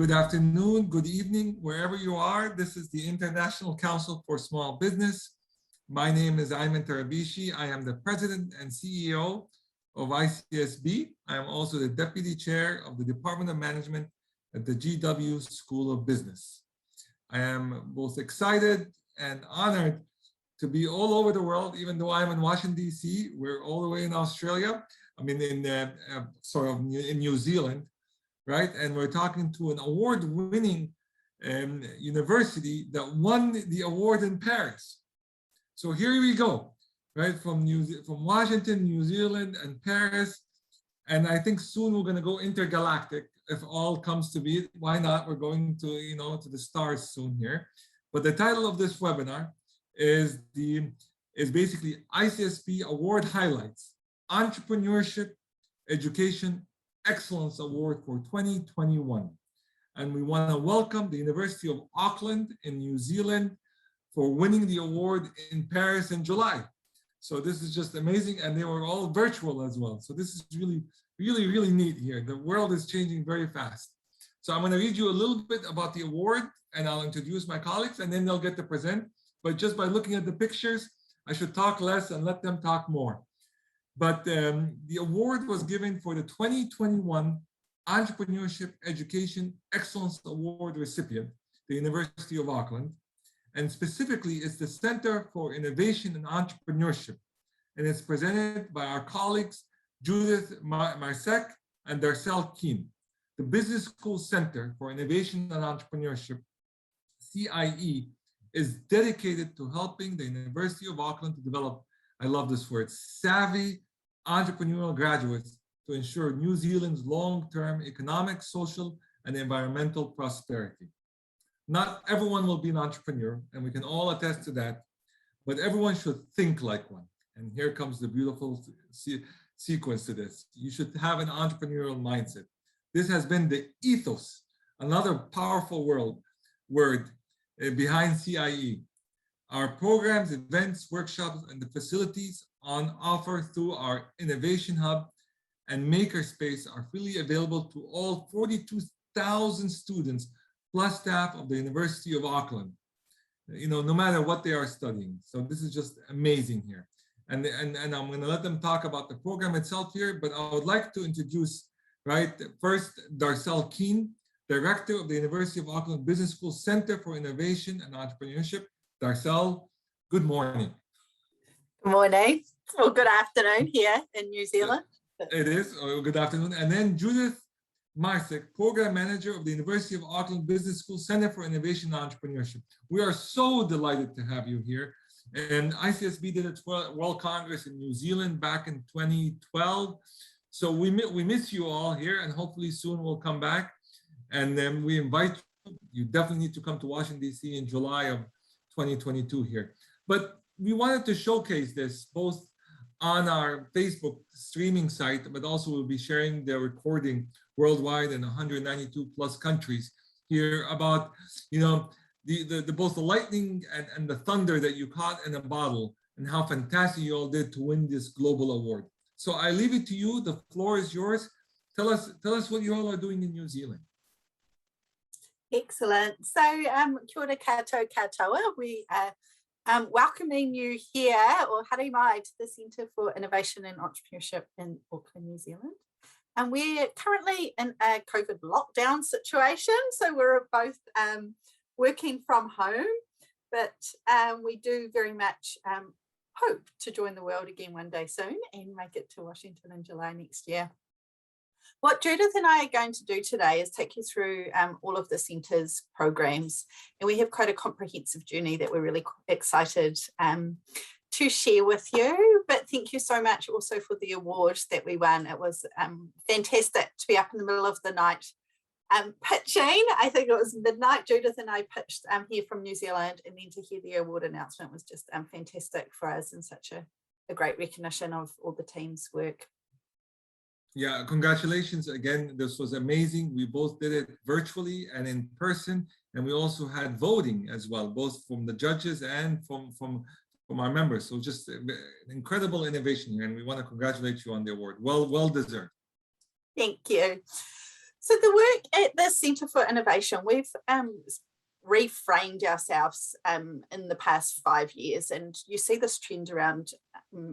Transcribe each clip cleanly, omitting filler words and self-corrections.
Good afternoon, good evening, wherever you are. This is the International Council for Small Business. My name is Ayman Tarabishi. I am the President and CEO of ICSB. I am also the Deputy Chair of the Department of Management at the GW School of Business. I am both excited and honored to be all over the world, even though I'm in Washington, D.C. We're all the way in Australia. I mean, in New Zealand, right? And we're talking to an award-winning university that won the award in Paris. So here we go, right? From Washington, New Zealand, and Paris. And I think soon we're going to go intergalactic if all comes to be. Why not? We're going to, to the stars soon here. But the title of this webinar is basically ICSB Award Highlights, Entrepreneurship, Education, Excellence Award for 2021. And we want to welcome the University of Auckland in New Zealand for winning the award in Paris in July. So this is just amazing. And they were all virtual as well. So this is really, really, really neat here. The world is changing very fast. So I'm going to read you a little bit about the award and I'll introduce my colleagues and then they'll get to present. But just by looking at the pictures, I should talk less and let them talk more. But the award was given for the 2021 Entrepreneurship Education Excellence Award recipient, the University of Auckland. And specifically, it's the Center for Innovation and Entrepreneurship. And it's presented by our colleagues, Judith Marsek and Darcel Keen. The Business School Center for Innovation and Entrepreneurship, CIE, is dedicated to helping the University of Auckland to develop, I love this word, savvy entrepreneurial graduates to ensure New Zealand's long-term economic, social, and environmental prosperity. Not everyone will be an entrepreneur, and we can all attest to that, but everyone should think like one. And here comes the beautiful sequence to this. You should have an entrepreneurial mindset. This has been the ethos, another powerful word behind CIE. Our programs, events, workshops, and the facilities on offer through our Innovation Hub and Makerspace are freely available to all 42,000 students plus staff of the University of Auckland, no matter what they are studying. So this is just amazing here. And I'm going to let them talk about the program itself here, but I would like to introduce, first Darcel Keen, Director of the University of Auckland Business School Center for Innovation and Entrepreneurship. Darcel, good morning. Good morning. Well, good afternoon here in New Zealand. It is. Good afternoon. And then Judith Marsek, Program Manager of the University of Auckland Business School Center for Innovation and Entrepreneurship. We are so delighted to have you here. And ICSB did its World Congress in New Zealand back in 2012. So we miss you all here, and hopefully soon we'll come back. And then we invite you. You definitely need to come to Washington, D.C. in July of 2022 here. But we wanted to showcase this both on our Facebook streaming site, but also we'll be sharing the recording worldwide in 192 plus countries here about, both the lightning and the thunder that you caught in a bottle and how fantastic you all did to win this global award. So I leave it to you. The floor is yours. Tell us what you all are doing in New Zealand. Excellent. So, kia ora koutou katoa. We are welcoming you here, or haere mai, to the Centre for Innovation and Entrepreneurship in Auckland, New Zealand. And we're currently in a COVID lockdown situation, so we're both working from home, but we do very much hope to join the world again one day soon and make it to Washington in July next year. What Judith and I are going to do today is take you through all of the centre's programs, and we have quite a comprehensive journey that we're really excited to share with you. But thank you so much also for the award that we won. It was fantastic to be up in the middle of the night pitching. I think it was midnight. Judith and I pitched here from New Zealand, and then to hear the award announcement was just fantastic for us, and such a great recognition of all the team's work. Yeah, congratulations again. This was amazing. We both did it virtually and in person, and we also had voting as well, both from the judges and from our members. So just an incredible innovation here, and we want to congratulate you on the award. Well deserved. Thank you. So the work at the Centre for Innovation, we've reframed ourselves in the past 5 years, and you see this trend around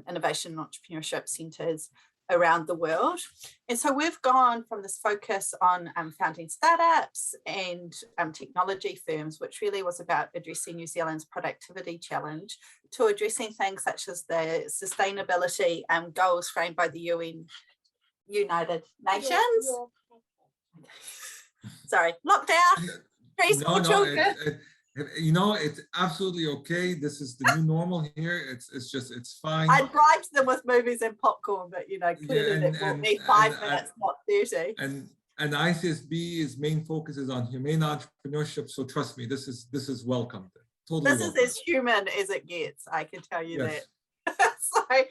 innovation and entrepreneurship centres around the world. And so we've gone from this focus on founding startups and technology firms, which really was about addressing New Zealand's productivity challenge, to addressing things such as the sustainability goals framed by the United Nations. Sorry, lockdown. It's absolutely okay. This is the new normal here. It's fine. I bribed them with movies and popcorn, but clearly that brought me 5 minutes, not 30. And ICSB's main focus is on humane entrepreneurship. So trust me, this is welcome. Totally. This is as human as it gets. I can tell you yes. that.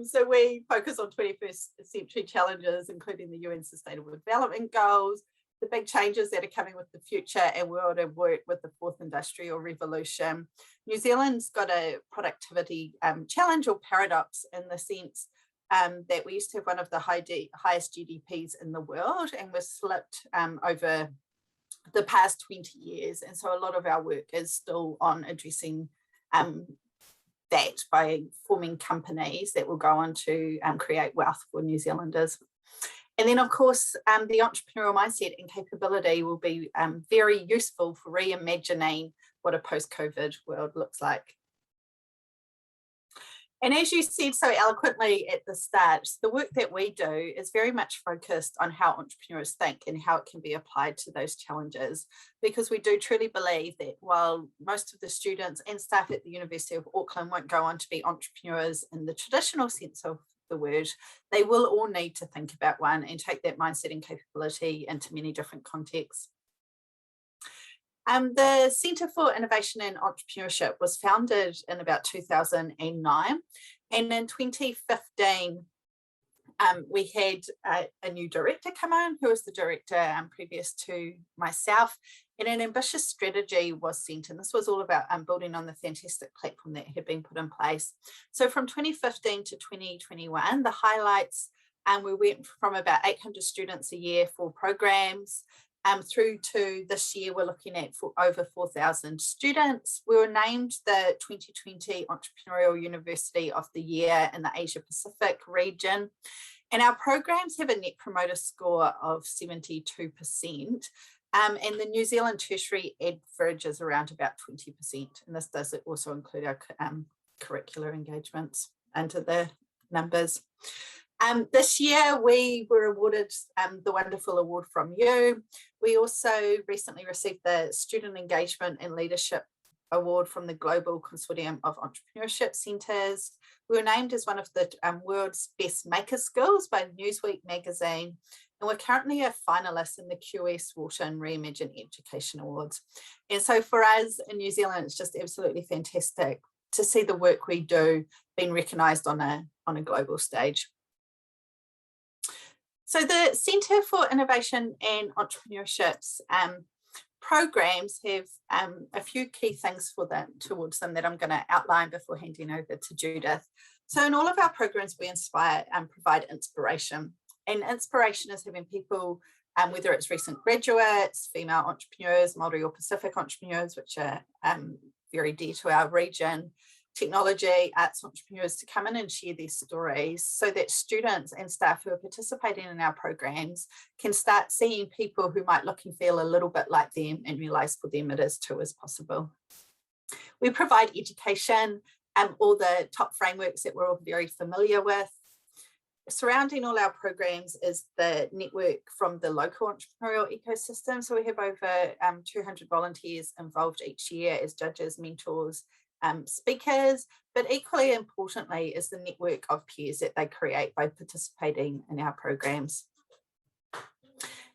So we focus on 21st century challenges, including the UN Sustainable Development Goals, the big changes that are coming with the future, and world of work with the fourth industrial revolution. New Zealand's got a productivity challenge or paradox, in the sense that we used to have one of the highest GDPs in the world, and we're slipped over the past 20 years. And so a lot of our work is still on addressing that by forming companies that will go on to create wealth for New Zealanders. And then, of course, the entrepreneurial mindset and capability will be very useful for reimagining what a post-COVID world looks like. And as you said so eloquently at the start, the work that we do is very much focused on how entrepreneurs think and how it can be applied to those challenges, because we do truly believe that while most of the students and staff at the University of Auckland won't go on to be entrepreneurs in the traditional sense of the word, they will all need to think about one and take that mindset and capability into many different contexts. The Centre for Innovation and Entrepreneurship was founded in about 2009, and in 2015 we had a new director come on, who was the director previous to myself, and an ambitious strategy was sent, and this was all about building on the fantastic platform that had been put in place. So from 2015 to 2021, the highlights, we went from about 800 students a year for programs, through to this year, we're looking at over 4,000 students. We were named the 2020 Entrepreneurial University of the Year in the Asia Pacific region. And our programs have a net promoter score of 72%. And the New Zealand tertiary average is around about 20%. And this does also include our curricular engagements into the numbers. This year, we were awarded the wonderful award from you. We also recently received the Student Engagement and Leadership Award from the Global Consortium of Entrepreneurship Centres. We were named as one of the world's best maker skills by Newsweek magazine, and we're currently a finalist in the QS Wharton Reimagine Education Awards. And so for us in New Zealand, it's just absolutely fantastic to see the work we do being recognised on a global stage. So the Centre for Innovation and Entrepreneurship's programs have a few key things towards them that I'm going to outline before handing over to Judith. So in all of our programs, we inspire and provide inspiration. And inspiration is having people, whether it's recent graduates, female entrepreneurs, Māori or Pacific entrepreneurs, which are very dear to our region, technology, arts entrepreneurs, to come in and share their stories so that students and staff who are participating in our programs can start seeing people who might look and feel a little bit like them and realise for them it is too as possible. We provide education, all the top frameworks that we're all very familiar with. Surrounding all our programs is the network from the local entrepreneurial ecosystem. So we have over 200 volunteers involved each year as judges, mentors, speakers, but equally importantly is the network of peers that they create by participating in our programs.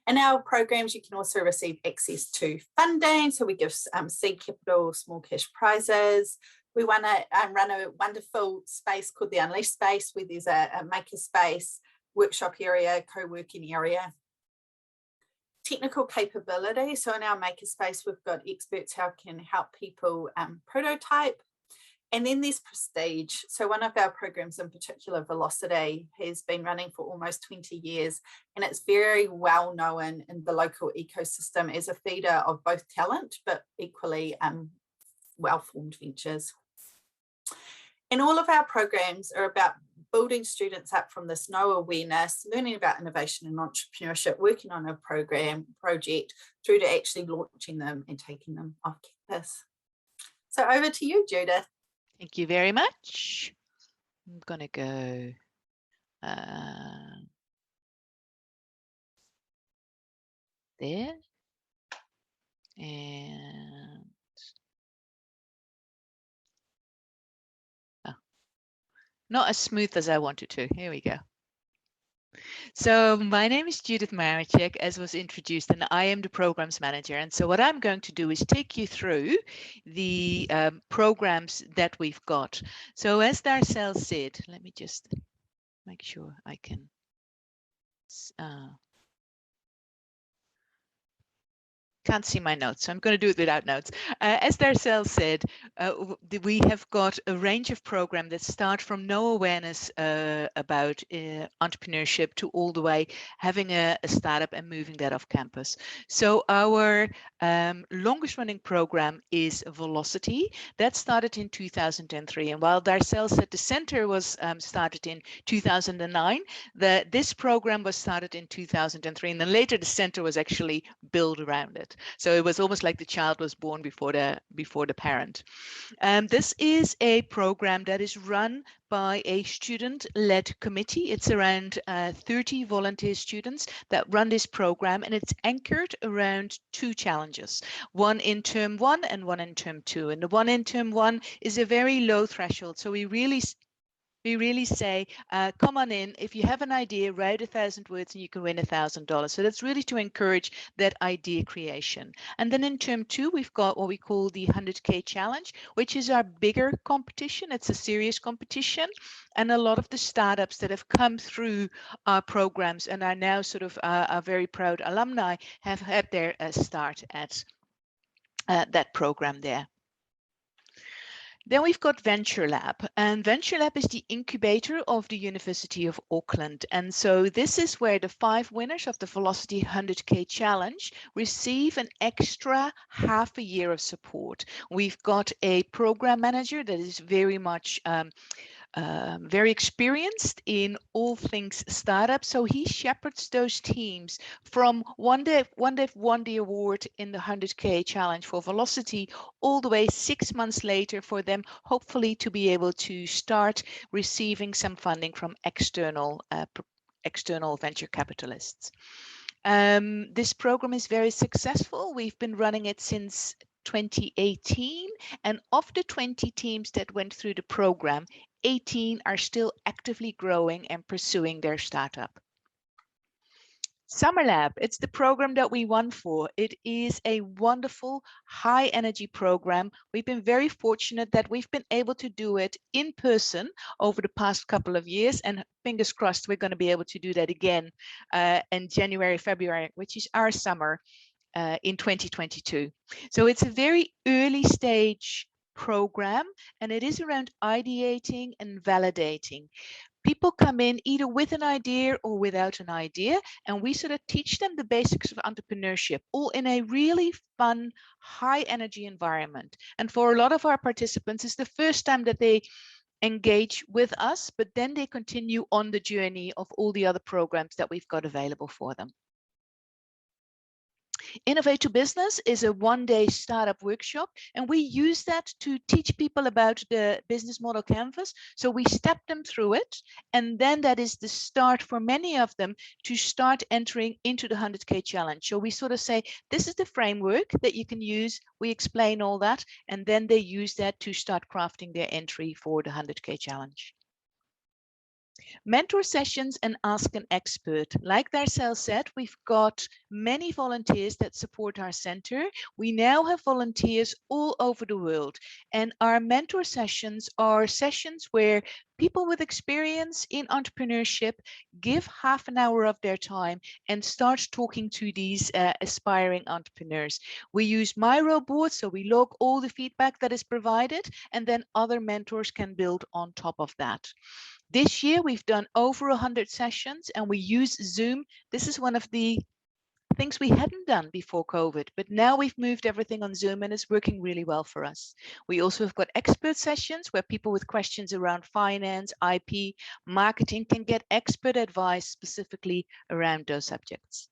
In our programs, you can also receive access to funding. So we give seed capital, small cash prizes. We want to run a wonderful space called the Unleashed Space, where there's a maker space, workshop area, co-working area. Technical capability. So in our makerspace, we've got experts who can help people prototype. And then there's Prestige. So one of our programs in particular, Velocity, has been running for almost 20 years, and it's very well known in the local ecosystem as a feeder of both talent, but equally well-formed ventures. And all of our programs are about building students up from this no awareness, learning about innovation and entrepreneurship, working on a project, through to actually launching them and taking them off campus. So over to you, Judith. Thank you very much. I'm going to go there. And not as smooth as I wanted to. Here we go. So my name is Judith Maricek, as was introduced, and I am the programs manager. And so what I'm going to do is take you through the programs that we've got. So as Darcel said, let me just make sure I can. Can't see my notes, so I'm going to do it without notes. As Darcel said, we have got a range of programs that start from no awareness about entrepreneurship to all the way having a startup and moving that off campus. So our longest running program is Velocity. That started in 2003. And while Darcel said the center was started in 2009, this program was started in 2003. And then later the center was actually built around it. So it was almost like the child was born before the parent. This is a program that is run by a student-led committee. It's around 30 volunteer students that run this program, and it's anchored around two challenges, one in term 1 and one in term 2. And the one in term 1 is a very low threshold. So we really say, come on in. If you have an idea, write 1,000 words and you can win $1,000. So that's really to encourage that idea creation. And then in term 2, we've got what we call the 100K challenge, which is our bigger competition. It's a serious competition. And a lot of the startups that have come through our programs and are now sort of our very proud alumni have had their start at that program there. Then we've got Venture Lab, and Venture Lab is the incubator of the University of Auckland. And so this is where the 5 winners of the Velocity 100K Challenge receive an extra half a year of support. We've got a program manager that is very much very experienced in all things startup. So he shepherds those teams from one they've won the award in the 100K challenge for Velocity, all the way 6 months later for them hopefully to be able to start receiving some funding from external venture capitalists. This program is very successful. We've been running it since 2018, and of the 20 teams that went through the program, 18 are still actively growing and pursuing their startup. Summer Lab, it's the program that we won for. It is a wonderful high energy program. We've been very fortunate that we've been able to do it in person over the past couple of years, and fingers crossed we're going to be able to do that again in January, February, which is our summer in 2022. So it's a very early stage program, and it is around ideating and validating. People come in either with an idea or without an idea, and we sort of teach them the basics of entrepreneurship, all in a really fun, high energy environment. And for a lot of our participants, it's the first time that they engage with us, but then they continue on the journey of all the other programs that we've got available for them. Innovate to Business is a one-day startup workshop, and we use that to teach people about the business model canvas. So we step them through it, and then that is the start for many of them to start entering into the 100K challenge. So we sort of say, this is the framework that you can use. We explain all that, and then they use that to start crafting their entry for the 100K challenge. Mentor sessions and ask an expert. Like Darcel said, we've got many volunteers that support our center. We now have volunteers all over the world, and our mentor sessions are sessions where people with experience in entrepreneurship give half an hour of their time and start talking to these aspiring entrepreneurs. We use Miro boards, so we log all the feedback that is provided, and then other mentors can build on top of that. This year, we've done over 100 sessions and we use Zoom. This is one of the things we hadn't done before COVID, but now we've moved everything on Zoom and it's working really well for us. We also have got expert sessions where people with questions around finance, IP, marketing can get expert advice specifically around those subjects.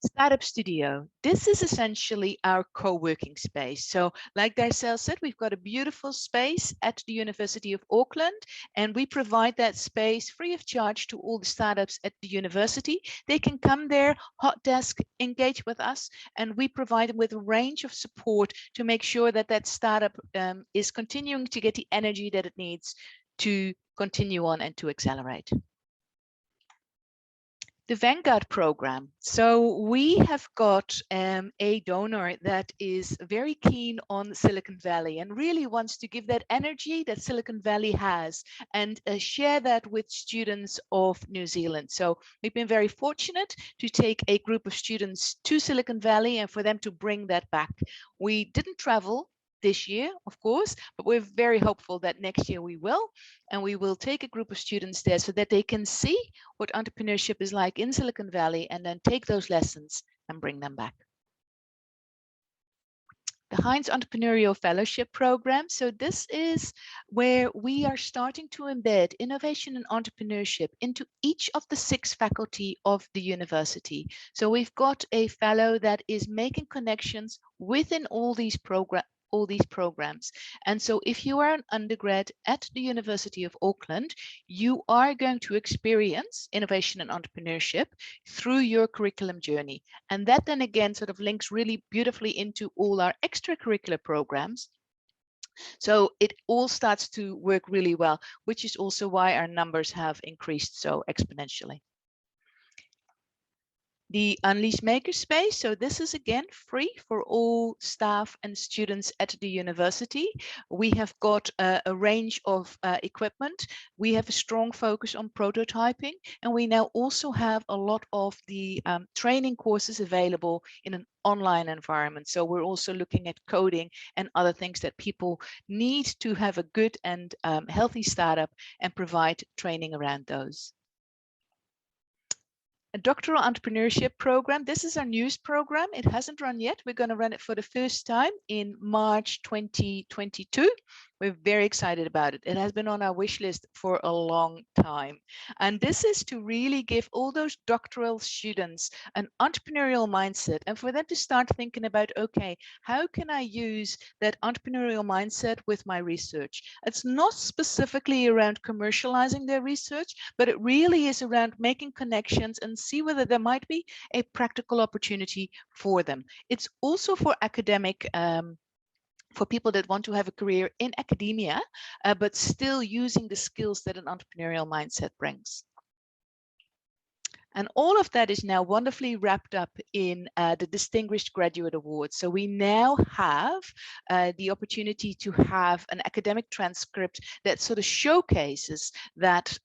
Startup Studio. This is essentially our co-working space. So like Darcel said, we've got a beautiful space at the University of Auckland, and we provide that space free of charge to all the startups at the university. They can come there, hot desk, engage with us, and we provide them with a range of support to make sure that that startup is continuing to get the energy that it needs to continue on and to accelerate. The Vanguard program. So we have got a donor that is very keen on Silicon Valley and really wants to give that energy that Silicon Valley has and share that with students of New Zealand. So we've been very fortunate to take a group of students to Silicon Valley and for them to bring that back. We didn't travel this year, of course, but we're very hopeful that next year we will, and we will take a group of students there so that they can see what entrepreneurship is like in Silicon Valley and then take those lessons and bring them back. The Heinz Entrepreneurial Fellowship Program. So this is where we are starting to embed innovation and entrepreneurship into each of the 6 faculty of the university. So we've got a fellow that is making connections within all these programs. And so if you are an undergrad at the University of Auckland, you are going to experience innovation and entrepreneurship through your curriculum journey. And that then again sort of links really beautifully into all our extracurricular programs. So it all starts to work really well, which is also why our numbers have increased so exponentially. The Unleash Makerspace. So this is again free for all staff and students at the university. We have got a range of equipment. We have a strong focus on prototyping, and we now also have a lot of the training courses available in an online environment. So we're also looking at coding and other things that people need to have a good and healthy startup and provide training around those. A doctoral entrepreneurship program. This is our news program. It hasn't run yet. We're going to run it for the first time in March 2022. We're very excited about it. It has been on our wish list for a long time. And this is to really give all those doctoral students an entrepreneurial mindset and for them to start thinking about, okay, how can I use that entrepreneurial mindset with my research? It's not specifically around commercializing their research, but it really is around making connections and see whether there might be a practical opportunity for them. It's also for academic for people that want to have a career in academia, but still using the skills that an entrepreneurial mindset brings. And all of that is now wonderfully wrapped up in the Distinguished Graduate Award. So we now have the opportunity to have an academic transcript that sort of showcases that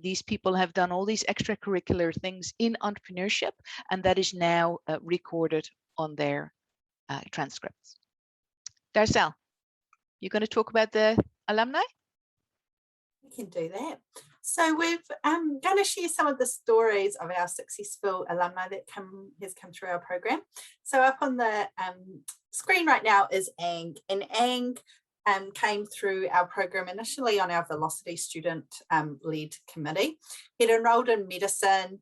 these people have done all these extracurricular things in entrepreneurship, and that is now recorded on their transcripts. Darcel, you're going to talk about the alumni? We can do that. So we're going to share some of the stories of our successful alumni that has come through our program. So up on the screen right now is Ang, and Ang came through our program initially on our Velocity student led committee. He'd enrolled in medicine,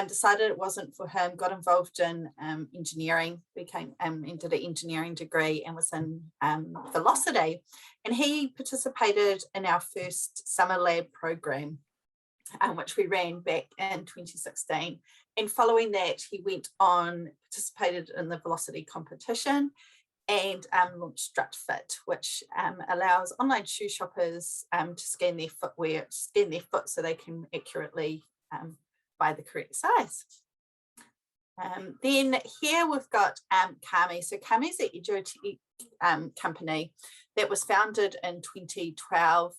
decided it wasn't for him, got involved in engineering, became did an engineering degree and was in Velocity. And he participated in our first summer lab program, which we ran back in 2016. And following that, he went on, participated in the Velocity competition and launched StrutFit, which allows online shoe shoppers to scan their foot so they can accurately buy the correct size. Then here we've got Kami. So Kami is an edutech company that was founded in 2012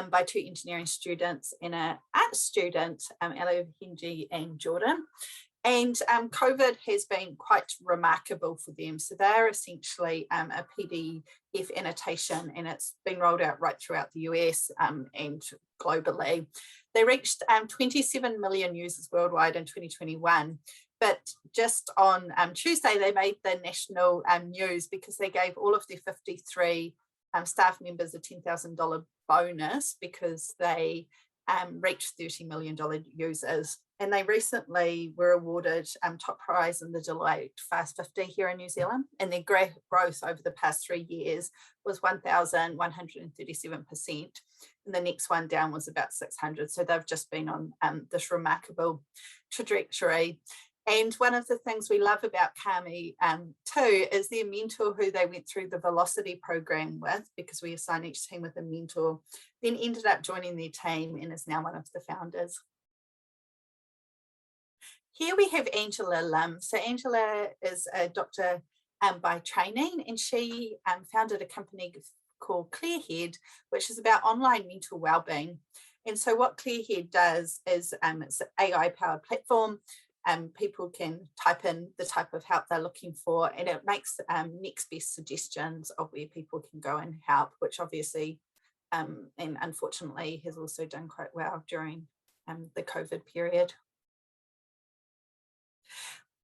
by 2 engineering students and an art student, Ella Henji and Jordan. And COVID has been quite remarkable for them. So they're essentially a PDF annotation, and it's been rolled out right throughout the US and globally. They reached 27 million users worldwide in 2021. But just on Tuesday, they made the national news because they gave all of their 53 staff members a $10,000 bonus because they reached $30 million users. And they recently were awarded top prize in the Deloitte Fast 50 here in New Zealand. And their growth over the past 3 years was 1,137%. And the next one down was about 600. So they've just been on this remarkable trajectory. And one of the things we love about Kami too is their mentor who they went through the Velocity program with, because we assign each team with a mentor, then ended up joining their team and is now one of the founders. Here we have Angela Lim. So Angela is a doctor by training, and she founded a company called Clearhead, which is about online mental wellbeing. And so what Clearhead does is it's an AI-powered platform. People can type in the type of help they're looking for, and it makes next best suggestions of where people can go and help, which obviously and unfortunately has also done quite well during the COVID period.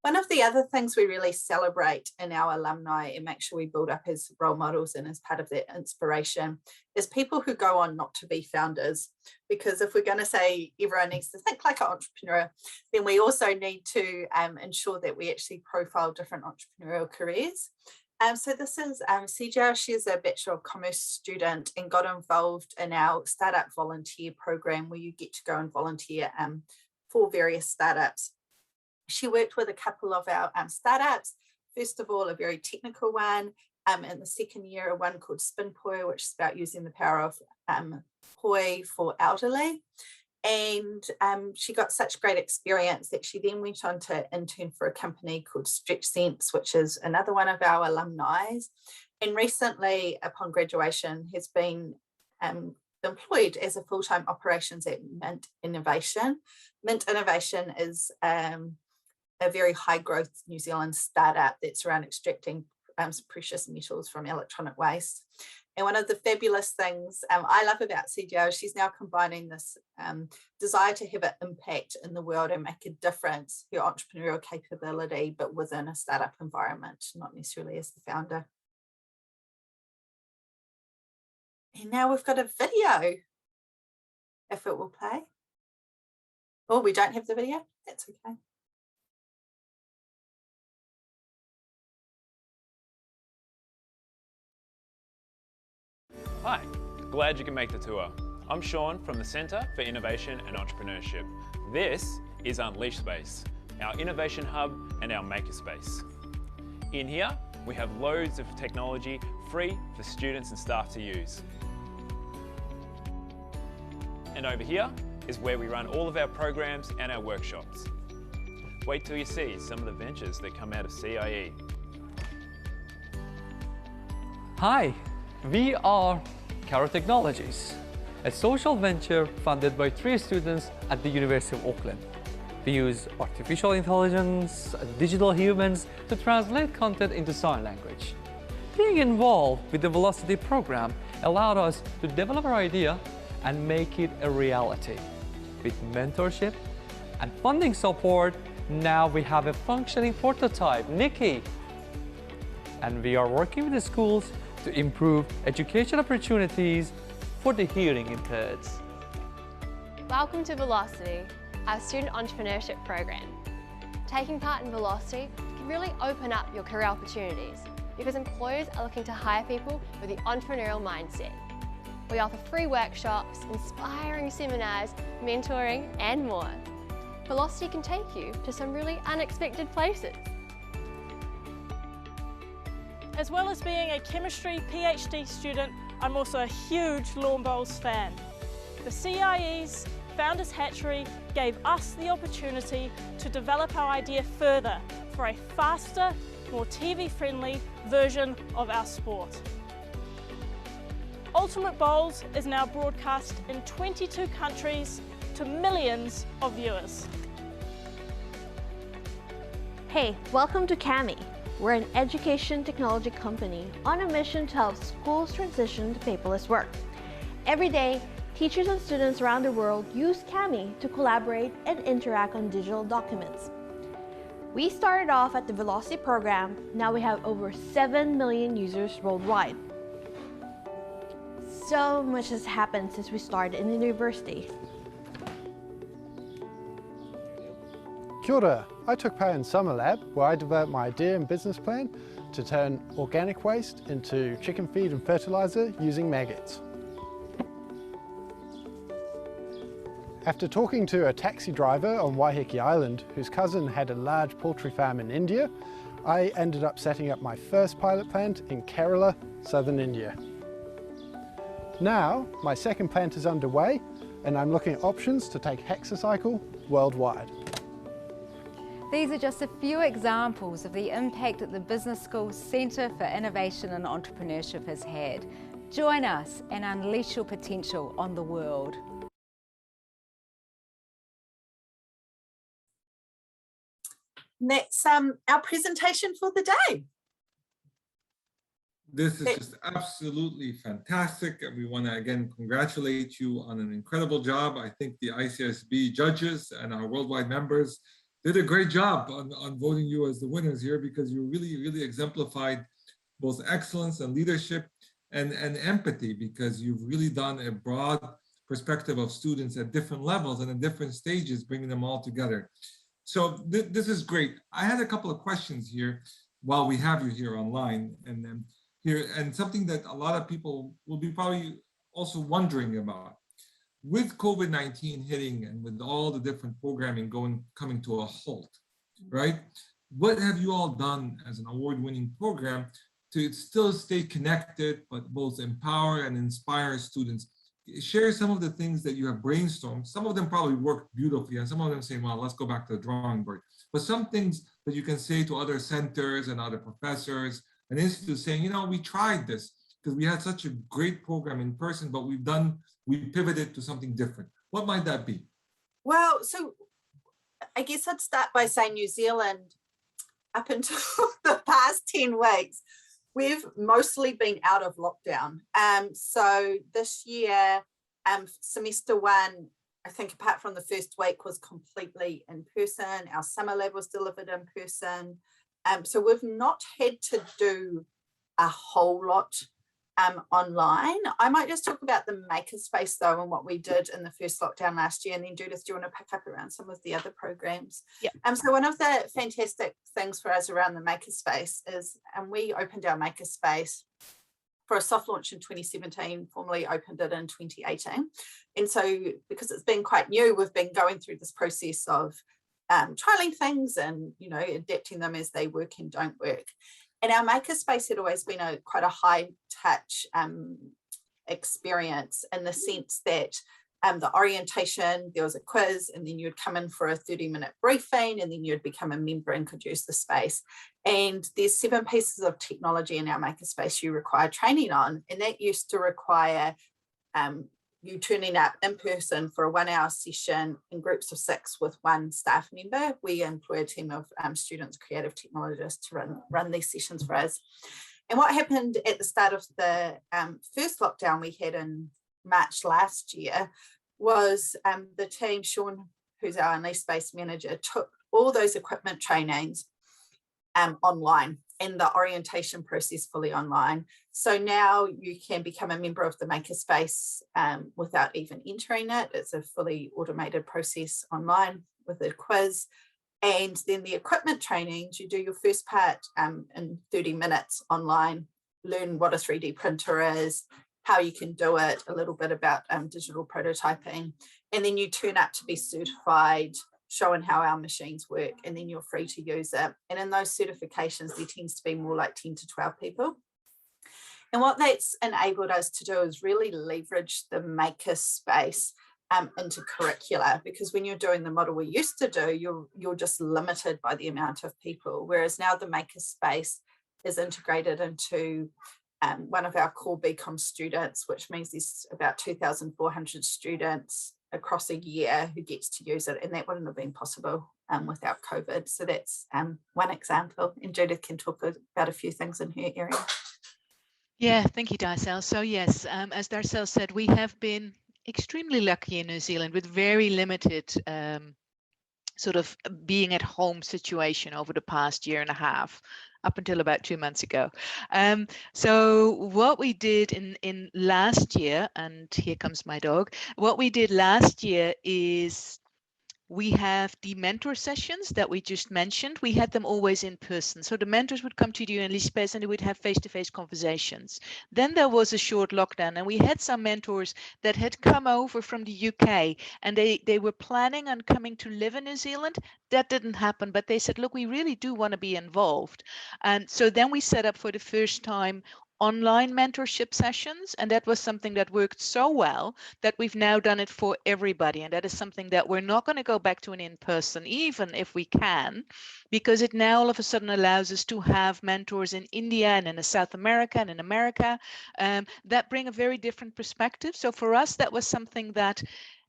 One of the other things we really celebrate in our alumni and make sure we build up as role models and as part of that inspiration is people who go on not to be founders. Because if we're going to say everyone needs to think like an entrepreneur, then we also need to ensure that we actually profile different entrepreneurial careers. So this is Sijia. She's a Bachelor of Commerce student and got involved in our startup volunteer program where you get to go and volunteer for various startups. She worked with a couple of our startups. First of all, a very technical one. In the second year, one called Spin Poi, which is about using the power of poi for elderly. And she got such great experience that she then went on to intern for a company called Stretch Sense, which is another one of our alumni. And recently, upon graduation, has been employed as a full-time operations at Mint Innovation. Mint Innovation is a very high growth New Zealand startup that's around extracting precious metals from electronic waste. And one of the fabulous things I love about CGO, she's now combining this desire to have an impact in the world and make a difference, her entrepreneurial capability, but within a startup environment, not necessarily as the founder. And now we've got a video, if it will play. Oh, we don't have the video? That's okay. Hi, glad you can make the tour. I'm Sean from the Centre for Innovation and Entrepreneurship. This is Unleash Space, our innovation hub and our makerspace. In here, we have loads of technology free for students and staff to use. And over here is where we run all of our programs and our workshops. Wait till you see some of the ventures that come out of CIE. Hi, we are Caro Technologies, a social venture funded by 3 students at the University of Auckland. We use artificial intelligence and digital humans to translate content into sign language. Being involved with the Velocity program allowed us to develop our idea and make it a reality. With mentorship and funding support, now we have a functioning prototype, Nikki. And we are working with the schools to improve education opportunities for the hearing impaired. Welcome to Velocity, our student entrepreneurship program. Taking part in Velocity can really open up your career opportunities because employers are looking to hire people with the entrepreneurial mindset. We offer free workshops, inspiring seminars, mentoring, and more. Velocity can take you to some really unexpected places. As well as being a chemistry PhD student, I'm also a huge lawn bowls fan. The CIE's Founders Hatchery gave us the opportunity to develop our idea further for a faster, more TV-friendly version of our sport. Ultimate Bowls is now broadcast in 22 countries to millions of viewers. Hey, welcome to CAMI. We're an education technology company on a mission to help schools transition to paperless work. Every day, teachers and students around the world use CAMI to collaborate and interact on digital documents. We started off at the Velocity program. Now we have over 7 million users worldwide. So much has happened since we started in the university. Kia ora. I took part in Summer Lab, where I developed my idea and business plan to turn organic waste into chicken feed and fertilizer using maggots. After talking to a taxi driver on Waiheke Island, whose cousin had a large poultry farm in India, I ended up setting up my first pilot plant in Kerala, southern India. Now, my second plant is underway, and I'm looking at options to take Hexacycle worldwide. These are just a few examples of the impact that the Business School's Centre for Innovation and Entrepreneurship has had. Join us and unleash your potential on the world. That's our presentation for the day. This is just absolutely fantastic. And we want to again congratulate you on an incredible job. I think the ICSB judges and our worldwide members did a great job on voting you as the winners here, because you really exemplified both excellence and leadership and empathy, because you've really done a broad perspective of students at different levels and at different stages, bringing them all together. So this is great. I had a couple of questions here while we have you here online, and something that a lot of people will be probably also wondering about. With COVID-19 hitting and with all the different programming coming to a halt, right? What have you all done as an award-winning program to still stay connected, but both empower and inspire students? Share some of the things that you have brainstormed. Some of them probably worked beautifully, and some of them say, well, let's go back to the drawing board. But some things that you can say to other centers and other professors and institutes saying, you know, we tried this because we had such a great program in person, but we pivoted to something different. What might that be? Well, so I guess I'd start by saying New Zealand, up until the past 10 weeks, we've mostly been out of lockdown. So this year, semester one, I think apart from the first week, was completely in person. Our summer lab was delivered in person. So we've not had to do a whole lot online. I might just talk about the makerspace though, and what we did in the first lockdown last year, and then Judith, do you want to pick up around some of the other programs? Yeah. So one of the fantastic things for us around the makerspace is, we opened our makerspace for a soft launch in 2017, formally opened it in 2018. And so because it's been quite new, we've been going through this process of trialing things and, you know, adapting them as they work and don't work. And our makerspace had always been quite a high touch experience, in the sense that the orientation, there was a quiz, and then you'd come in for a 30-minute briefing, and then you'd become a member and could use the space. And there's 7 pieces of technology in our makerspace you require training on, and that used to require you turning up in person for a 1-hour session in groups of 6 with 1 staff member. We employ a team of students, creative technologists to run these sessions for us. And what happened at the start of the first lockdown we had in March last year was the team, Sean, who's our Unleashed Space manager, took all those equipment trainings online, and the orientation process fully online. So now you can become a member of the Makerspace without even entering it. It's a fully automated process online with a quiz. And then the equipment trainings, you do your first part in 30 minutes online, learn what a 3D printer is, how you can do it, a little bit about digital prototyping. And then you turn up to be certified showing how our machines work, and then you're free to use it. And in those certifications, there tends to be more like 10 to 12 people. And what that's enabled us to do is really leverage the maker space into curricula, because when you're doing the model we used to do, you're just limited by the amount of people, whereas now the maker space is integrated into one of our core BCom students, which means there's about 2,400 students across a year who gets to use it, and that wouldn't have been possible without COVID. So that's one example, and Judith can talk about a few things in her area. Yeah, thank you, Darcel. So yes, as Darcel said, we have been extremely lucky in New Zealand with very limited sort of being at home situation over the past year and a half, up until about 2 months ago. So what we did in last year, and here comes my dog, what we did last year is we have the mentor sessions that we just mentioned. We had them always in person. So the mentors would come to the UNLE space and they would have face-to-face conversations. Then there was a short lockdown, and we had some mentors that had come over from the UK, and they were planning on coming to live in New Zealand. That didn't happen, but they said, look, we really do want to be involved. And so then we set up for the first time online mentorship sessions, and that was something that worked so well that we've now done it for everybody. And that is something that we're not going to go back to an in-person, even if we can, because it now all of a sudden allows us to have mentors in India and in South America and in America that bring a very different perspective. So for us, that was something that,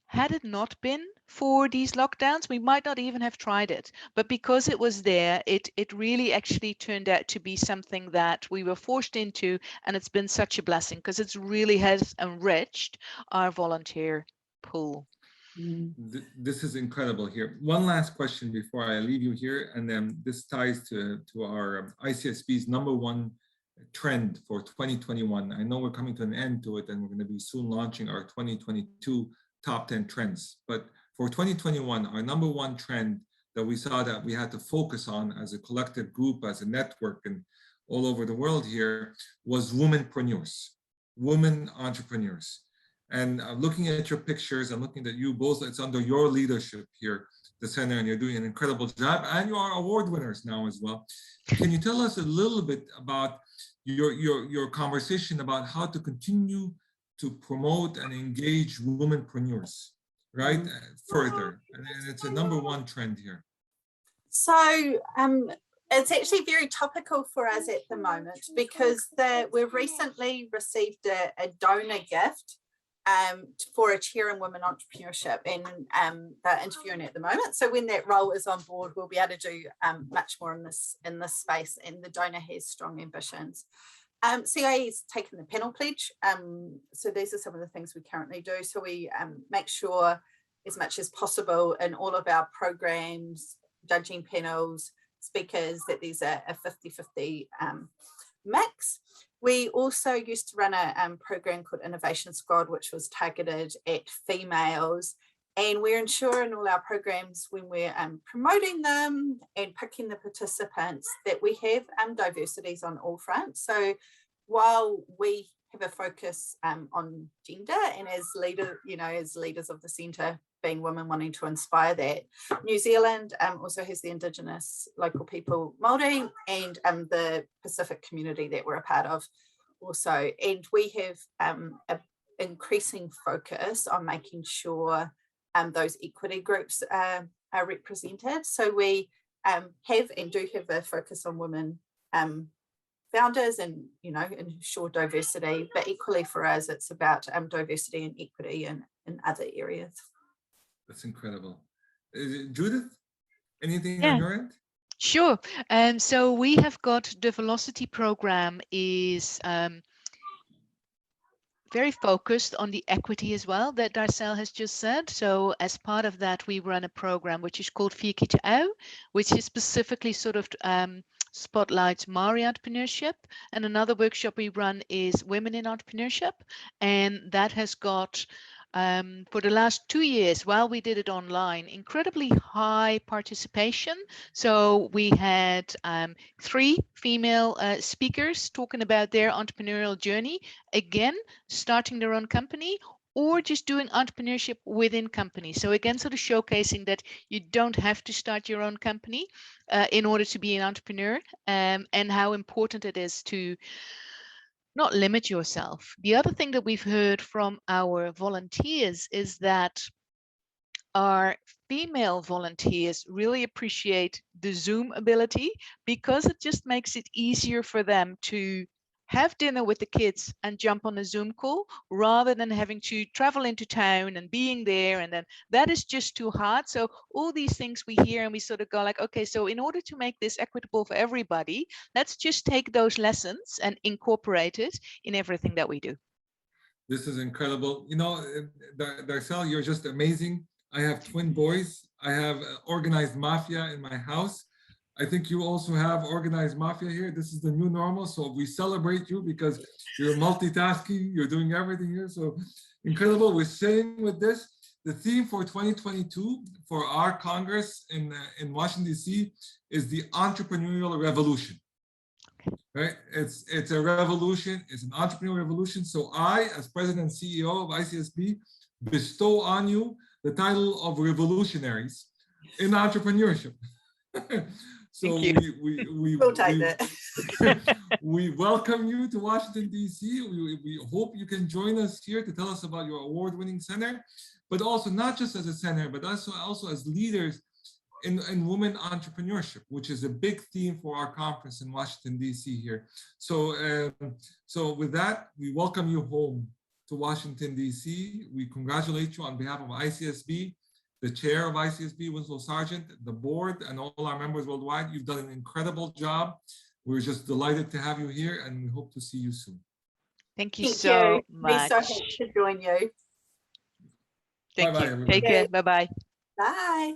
had it not been for these lockdowns, we might not even have tried it. But because it was there, it really actually turned out to be something that we were forced into, and it's been such a blessing because it really has enriched our volunteer pool. This is incredible here. One last question before I leave you here, and then this ties to our ICSB's #1 trend for 2021. I know we're coming to an end to it, and we're going to be soon launching our 2022 top 10 trends. But for 2021, our #1 trend that we saw that we had to focus on as a collective group, as a network, and all over the world here was womenpreneurs, women entrepreneurs. And looking at your pictures and looking at you both, it's under your leadership here, the center, and you're doing an incredible job, and you are award winners now as well. Can you tell us a little bit about your conversation about how to continue to promote and engage womenpreneurs, right? Further, and it's a #1 trend here. So it's actually very topical for us at the moment, because we've recently received a donor gift for a chair in women entrepreneurship, and they're interviewing at the moment. So when that role is on board, we'll be able to do much more in this space, and the donor has strong ambitions. CIA is taken the panel pledge. So these are some of the things we currently do. So we make sure as much as possible in all of our programs, judging panels, speakers, that there's a 50-50 mix. We also used to run a program called Innovation Squad, which was targeted at females. And we're ensuring all our programs, when we're promoting them and picking the participants, that we have diversities on all fronts. So while we have a focus on gender, and as leaders of the centre, being women wanting to inspire that, New Zealand also has the Indigenous local people, Māori, and the Pacific community that we're a part of also. And we have an increasing focus on making sure those equity groups are represented. So we have and do have a focus on women founders, and ensure diversity, but equally for us it's about diversity and equity in other areas. That's incredible. Judith, anything on your end? Sure. So we have got the Velocity program is very focused on the equity as well, that Darcel has just said. So as part of that, we run a program which is called Vier Keer Au, which is specifically sort of spotlights Māori entrepreneurship. And another workshop we run is Women in Entrepreneurship. And that has got, for the last 2 years, while we did it online, incredibly high participation. So we had 3 female speakers talking about their entrepreneurial journey, again, starting their own company, or just doing entrepreneurship within companies. So again, sort of showcasing that you don't have to start your own company in order to be an entrepreneur, and how important it is to not limit yourself. The other thing that we've heard from our volunteers is that our female volunteers really appreciate the Zoom ability, because it just makes it easier for them to have dinner with the kids and jump on a Zoom call, rather than having to travel into town and being there, and then that is just too hard. So all these things we hear and we sort of go like, okay, so in order to make this equitable for everybody, let's just take those lessons and incorporate it in everything that we do. This is incredible. You know, Darcel, you're just amazing. I have twin boys. I have organized mafia in my house. I think you also have organized mafia here. This is the new normal. So we celebrate you because you're multitasking, you're doing everything here. So incredible. We're saying with this, the theme for 2022 for our Congress in Washington, D.C. is the entrepreneurial revolution. Right? It's a revolution. It's an entrepreneurial revolution. So I, as president and CEO of ICSB, bestow on you the title of revolutionaries in entrepreneurship. So we welcome you to Washington, D.C. We hope you can join us here to tell us about your award-winning center, but also not just as a center, but also as leaders in women entrepreneurship, which is a big theme for our conference in Washington, D.C. here. So, so with that, we welcome you home to Washington, D.C. We congratulate you on behalf of ICSB, the chair of ICSB, Winslow Sargent, the board, and all our members worldwide. You've done an incredible job. We're just delighted to have you here, and we hope to see you soon. Thank you so much. We're so happy to join you. Thank you. Bye-bye, everybody. Take care. Bye-bye. Bye.